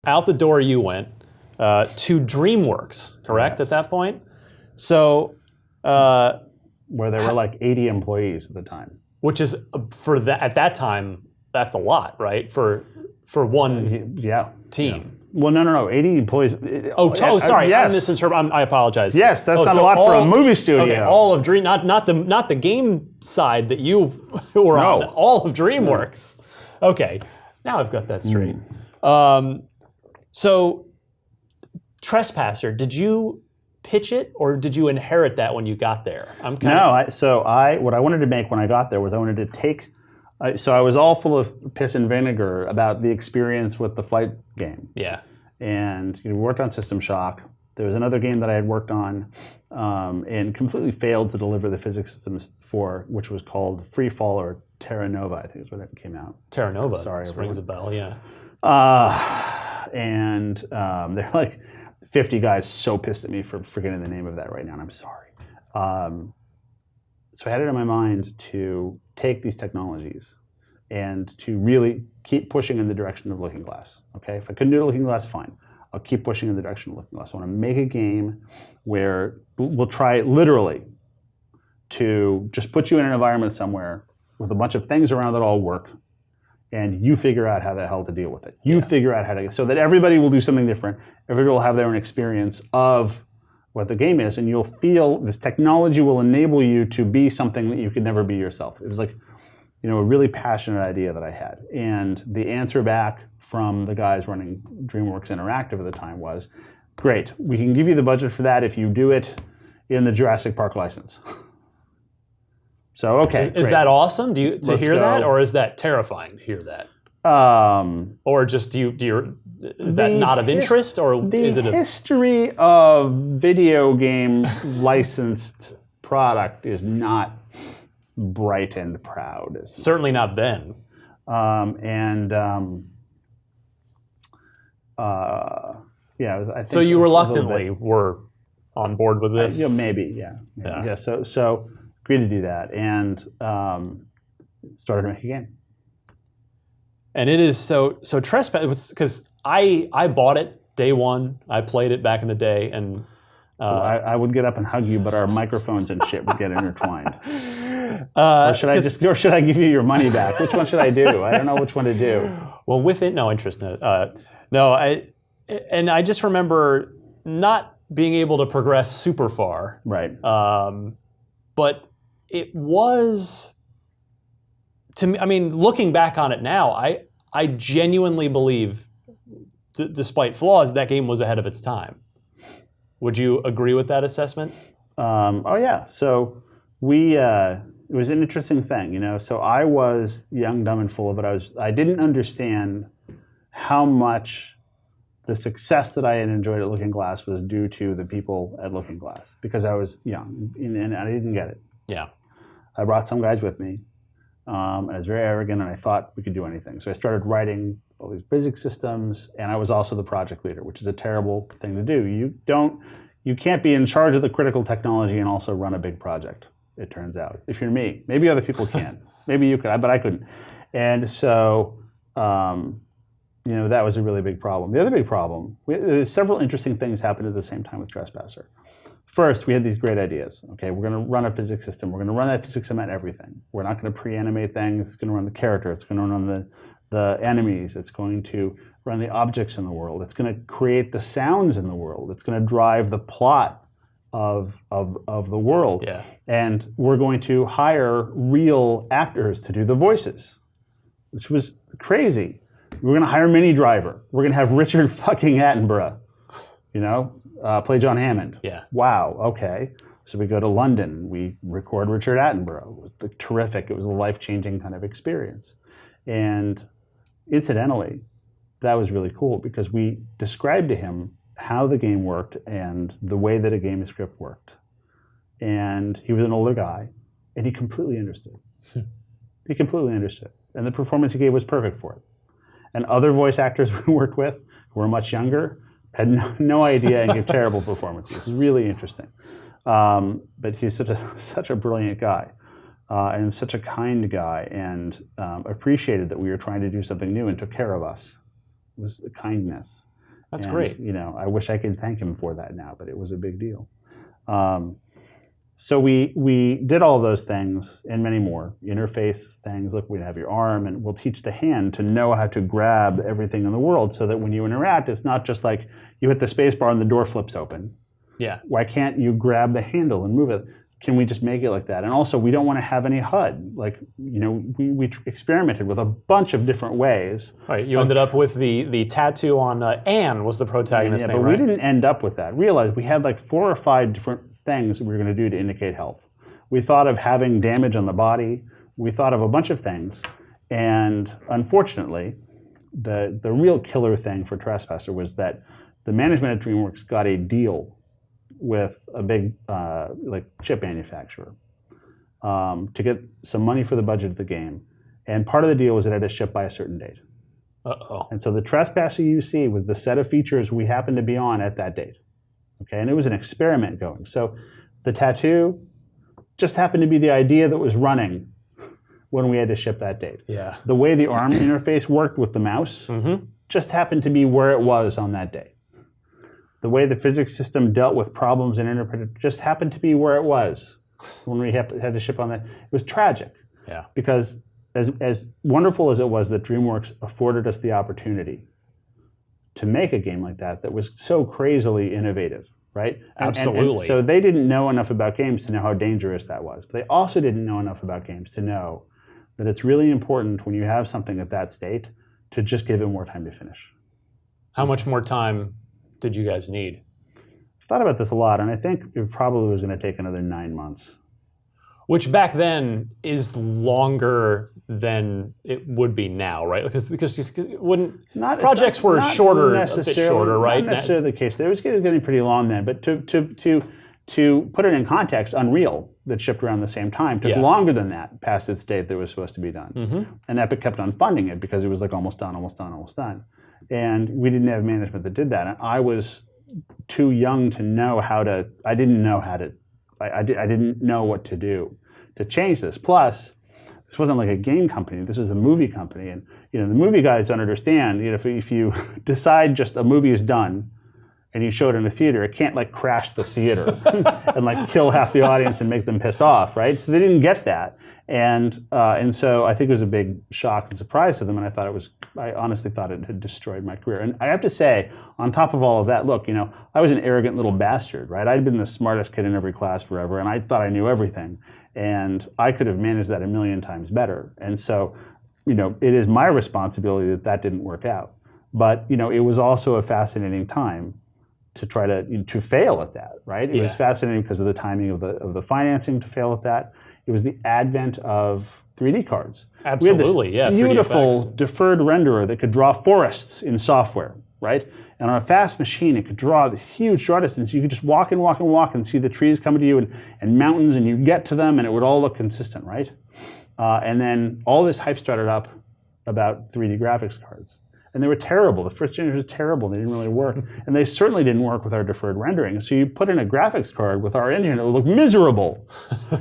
out the door you went to DreamWorks, correct, at that point? So... where there were like 80 employees at the time. Which is, at that time, that's a lot, right? For one team. Yeah. Well, no, 80 employees. Sorry, yes. I misinterpreted. I apologize. Yes, that's not a lot for a movie studio. Okay, all of Dream, not the game side that you were on. All of DreamWorks. No. Okay, now I've got that straight. So, Trespasser, did you pitch it, or did you inherit that when you got there? What I wanted to make when I got there was I wanted to take. So I was all full of piss and vinegar about the experience with the flight game. Yeah. And we worked on System Shock. There was another game that I had worked on and completely failed to deliver the physics systems for, which was called Free Fall or Terra Nova, I think is what it came out. Terra Nova. Sorry. Rings a bell, yeah. And they're like 50 guys so pissed at me for forgetting the name of that right now, and I'm sorry. So I had it in my mind to take these technologies and to really keep pushing in the direction of Looking Glass. Okay, if I couldn't do Looking Glass, fine. I'll keep pushing in the direction of Looking Glass. I want to make a game where we'll try literally to just put you in an environment somewhere with a bunch of things around that all work, and you figure out how the hell to deal with it. You figure out how to, so that everybody will do something different. Everybody will have their own experience of what the game is, and you'll feel this technology will enable you to be something that you could never be yourself. It was like, a really passionate idea that I had. And the answer back from the guys running DreamWorks Interactive at the time was, great, we can give you the budget for that if you do it in the Jurassic Park license. So, okay. Is that awesome to hear that, or is that terrifying to hear that? Or just is that not of interest, or is it the history of video game licensed product is not bright and proud. Certainly not then. I think so you reluctantly were on board with this? Maybe, yeah. So agreed to do that, and started to make a game. And it is so Trespass, because I bought it day one. I played it back in the day, and I would get up and hug you, but our microphones and shit would get intertwined. Or should I give you your money back? Which one should I do? I don't know which one to do. Well, with it, no interest. I just remember not being able to progress super far. Right. But it was, to me, I mean, looking back on it now, I genuinely believe, despite flaws, that game was ahead of its time. Would you agree with that assessment? Yeah. So it was an interesting thing, So I was young, dumb, and full of it. I didn't understand how much the success that I had enjoyed at Looking Glass was due to the people at Looking Glass, because I was young and I didn't get it. Yeah. I brought some guys with me. I was very arrogant, and I thought we could do anything. So I started writing all these physics systems, and I was also the project leader, which is a terrible thing to do. You can't be in charge of the critical technology and also run a big project, it turns out. If you're me, maybe other people can. Maybe you could, but I couldn't. And so, that was a really big problem. The other big problem, several interesting things happened at the same time with Trespasser. First, we had these great ideas. Okay, we're going to run a physics system. We're going to run that physics system at everything. We're not going to pre-animate things. It's going to run the character. It's going to run the enemies. It's going to run the objects in the world. It's going to create the sounds in the world. It's going to drive the plot of the world. Yeah. And we're going to hire real actors to do the voices, which was crazy. We're going to hire Minnie Driver. We're going to have Richard fucking Attenborough, play John Hammond. Yeah. Wow, okay. So we go to London. We record Richard Attenborough. It was terrific. It was a life-changing kind of experience. And incidentally, that was really cool because we described to him how the game worked and the way that a game script worked. And he was an older guy, and he completely understood. He completely understood. And the performance he gave was perfect for it. And other voice actors we worked with who were much younger had no idea and gave terrible performances. It was really interesting. But he's such a brilliant guy and such a kind guy, and appreciated that we were trying to do something new and took care of us. It was the kindness. That's And, great. I wish I could thank him for that now, but it was a big deal. So we did all those things and many more. Interface things, look, we'd have your arm, and we'll teach the hand to know how to grab everything in the world so that when you interact, it's not just like you hit the space bar and the door flips open. Yeah. Why can't you grab the handle and move it? Can we just make it like that? And also, we don't want to have any HUD. Like, we experimented with a bunch of different ways. Right. You ended up with the tattoo on Anne was the protagonist thing, but right? we didn't end up with that. Realize we had like 4 or 5 different things that we were going to do to indicate health. We thought of having damage on the body. We thought of a bunch of things. And unfortunately, the real killer thing for Trespasser was that the management at DreamWorks got a deal with a big chip manufacturer to get some money for the budget of the game. And part of the deal was that it had to ship by a certain date. Uh-oh. And so the Trespasser you see was the set of features we happened to be on at that date. Okay, and it was an experiment going. So the tattoo just happened to be the idea that was running when we had to ship that date. Yeah. The way the ARM interface worked with the mouse just happened to be where it was on that day. The way the physics system dealt with problems and interpreted just happened to be where it was when we had to ship on that. It was tragic. Yeah. Because as wonderful as it was that DreamWorks afforded us the opportunity to make a game like that was so crazily innovative, right? Absolutely. And so they didn't know enough about games to know how dangerous that was. But they also didn't know enough about games to know that it's really important when you have something at that state to just give it more time to finish. How much more time did you guys need? I've thought about this a lot, and I think it probably was going to take another 9 months. Which back then is longer than it would be now, right? Because it wouldn't projects were shorter, a bit shorter, right? Not necessarily the case. It was getting pretty long then. But to put it in context, Unreal that shipped around the same time took longer than that past its date that was supposed to be done. And Epic kept on funding it because it was like almost done. And we didn't have management that did that. And I was too young to know how to. I didn't know what to do to change this. Plus, this wasn't like a game company. This was a movie company, and the movie guys don't understand. If you decide just a movie is done, and you show it in the theater, it can't like crash the theater and like kill half the audience and make them pissed off, right? So they didn't get that, and so I think it was a big shock and surprise to them. And I honestly thought it had destroyed my career. And I have to say, on top of all of that, look, I was an arrogant little bastard, right? I'd been the smartest kid in every class forever, and I thought I knew everything. And I could have managed that a million times better. And so, it is my responsibility that didn't work out. But, it was also a fascinating time to try to fail at that, right? It was fascinating because of the timing of the financing to fail at that. It was the advent of 3D cards. Absolutely, we had this beautiful deferred renderer that could draw forests in software, right? And on a fast machine, it could draw the huge draw distance. You could just walk and see the trees coming to you and mountains, and you get to them, and it would all look consistent, right? And then all this hype started up about 3D graphics cards. And they were terrible. The first generation was terrible. They didn't really work. And they certainly didn't work with our deferred rendering. So you put in a graphics card with our engine, it would look miserable.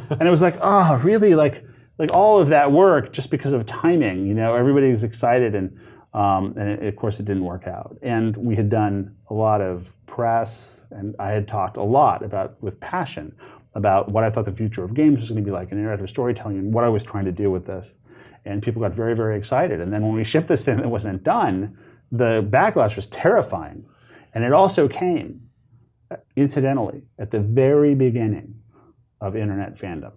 And it was like, oh, really? Like all of that work just because of timing. Everybody was excited, and of course it didn't work out. And we had done a lot of press, and I had talked a lot with passion about what I thought the future of games was going to be like in interactive storytelling and what I was trying to do with this. And people got very, very excited. And then when we shipped this thing that wasn't done, the backlash was terrifying. And it also came, incidentally, at the very beginning of internet fandom.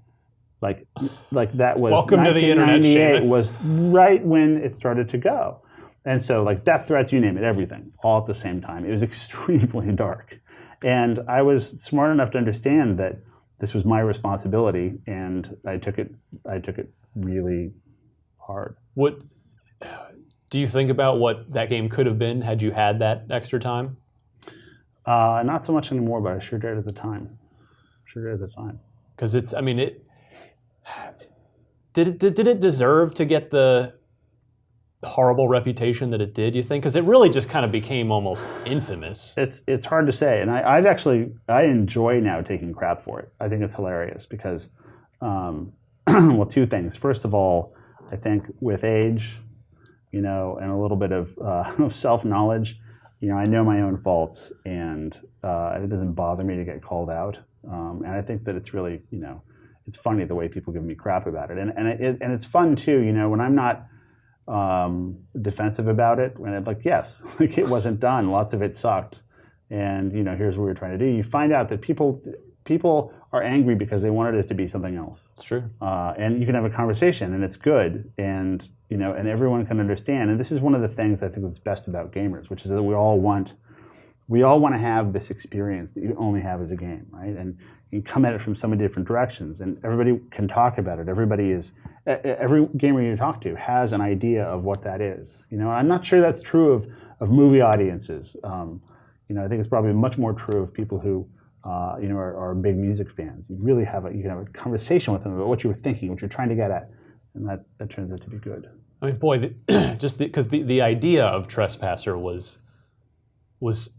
Like that was Welcome to the internet, Seamus. Was right when it started to go. And so like death threats, you name it, everything, all at the same time. It was extremely dark. And I was smart enough to understand that this was my responsibility, and I took it really hard. What do you think about what that game could have been had you had that extra time? Not so much anymore, but I sure did at the time. Because did it deserve to get the horrible reputation that it did, you think? Because it really just kind of became almost infamous. It's hard to say, and I enjoy now taking crap for it. I think it's hilarious because, well, 2 things. First of all, I think with age, and a little bit of self-knowledge, I know my own faults, and it doesn't bother me to get called out. And I think that it's really, it's funny the way people give me crap about it, and it's fun too. When I'm not defensive about it, when it's like, yes, like it wasn't done. Lots of it sucked, and here's what we were trying to do. You find out that people are angry because they wanted it to be something else. It's true. And you can have a conversation, and it's good, and and everyone can understand. And this is one of the things I think that's best about gamers, which is that we all want to have this experience that you only have as a game, right? And you come at it from so many different directions, and everybody can talk about it. Every gamer you talk to has an idea of what that is. I'm not sure that's true of movie audiences. I think it's probably much more true of people who are big music fans. You can have a conversation with them about what you were thinking, what you're trying to get at, and that turns out to be good. I mean, boy, just because the idea of Trespasser was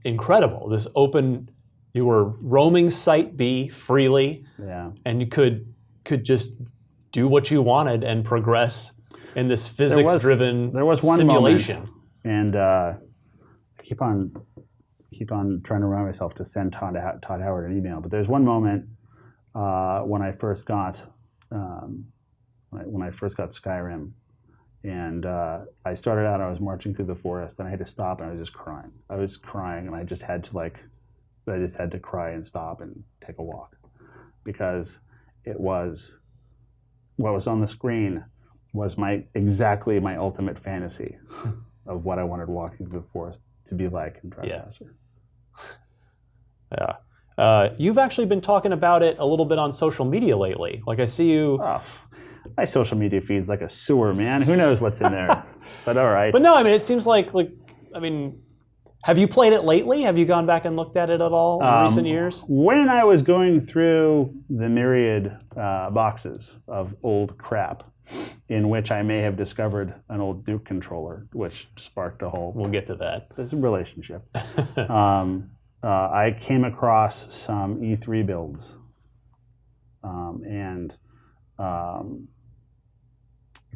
incredible. This open, you were roaming Site B freely, and you could just do what you wanted and progress in this physics-driven simulation. Moment, and I keep on trying to remind myself to send Todd Howard an email. But there's one moment when I first got Skyrim, and I started out. I was marching through the forest, and I had to stop, and I was just crying. I was crying, and I just had to cry and stop and take a walk, because it was what was on the screen was exactly my ultimate fantasy of what I wanted walking through the forest to be like in Trespasser. Yeah. You've actually been talking about it a little bit on social media lately. Like I see you. Oh, my social media feed's like a sewer, man. Who knows what's in there? But all right. But no, I mean, it seems like have you played it lately? Have you gone back and looked at it at all in recent years? When I was going through the myriad boxes of old crap, in which I may have discovered an old Duke controller, which sparked a whole... We'll get to that. There's a relationship. I came across some E3 builds and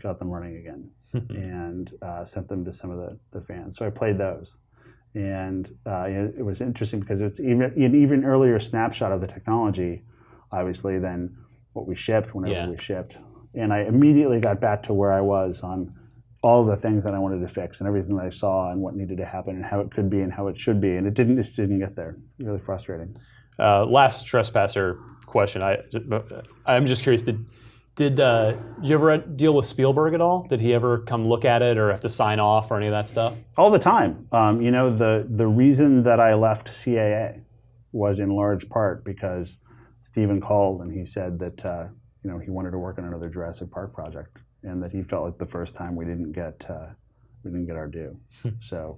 got them running again and sent them to some of the fans. So I played those. And it was interesting because it's an even earlier snapshot of the technology, obviously, than what we shipped whenever we shipped. And I immediately got back to where I was on all the things that I wanted to fix and everything that I saw and what needed to happen and how it could be and how it should be. And it just didn't get there. Really frustrating. Last Trespasser question. I'm just curious, did you ever deal with Spielberg at all? Did he ever come look at it or have to sign off or any of that stuff? All the time. The reason that I left CAA was in large part because Steven called and he said that he wanted to work on another Jurassic Park project, and that he felt like the first time we didn't get our due. So,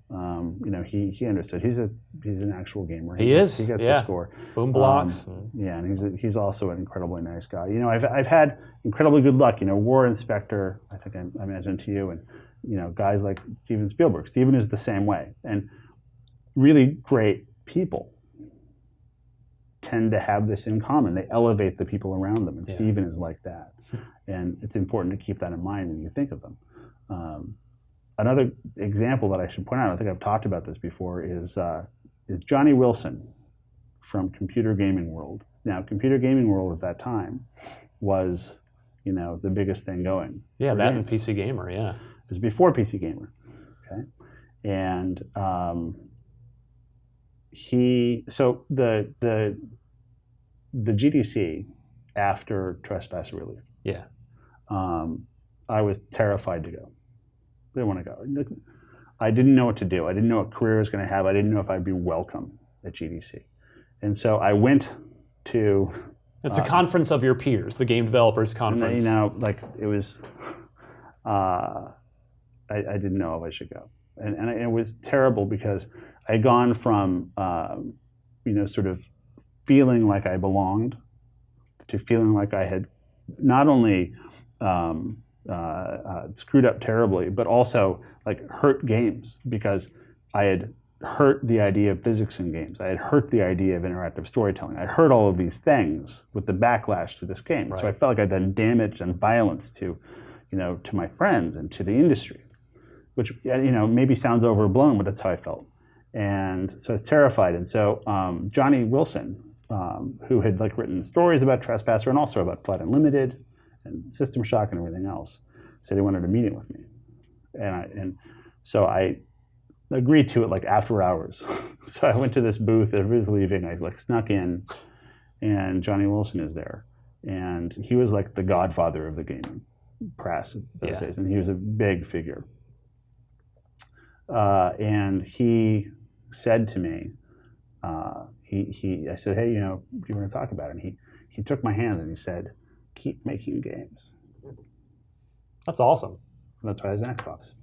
he understood. He's an actual gamer. He gets the score. Boom blocks. And he's also an incredibly nice guy. I've had incredibly good luck. War Inspector, I think I mentioned to you, and guys like Steven Spielberg. Steven is the same way, and really great people tend to have this in common. They elevate the people around them, and Steven is like that. And it's important to keep that in mind when you think of them. Another example that I should point out, I think I've talked about this before, is Johnny Wilson from Computer Gaming World. Now, Computer Gaming World at that time was, the biggest thing going. Yeah, that and PC Gamer, yeah. It was before PC Gamer, okay? And the GDC after Trespasser release. Yeah. I was terrified to go. I didn't want to go. I didn't know what to do. I didn't know what career I was going to have. I didn't know if I'd be welcome at GDC. And so I went to... It's a conference of your peers, the Game Developers Conference. It was... I didn't know if I should go. And it was terrible because I had gone from, sort of feeling like I belonged to feeling like I had not only screwed up terribly, but also hurt games because I had hurt the idea of physics in games. I had hurt the idea of interactive storytelling. I hurt all of these things with the backlash to this game. Right. So I felt like I'd done damage and violence to my friends and to the industry, which maybe sounds overblown, but that's how I felt. And so I was terrified. And so Johnny Wilson, who had like written stories about Trespasser and also about Flight Unlimited and System Shock and everything else, said he wanted a meeting with me. And so I agreed to it like after hours. So I went to this booth, everybody was leaving, I like snuck in, and Johnny Wilson is there. And he was like the godfather of the gaming press those days, and he was a big figure. And he said to me, I said, hey, you know, do you want to talk about it? And he took my hand and he said, keep making games. That's awesome. And that's why I was an Xbox.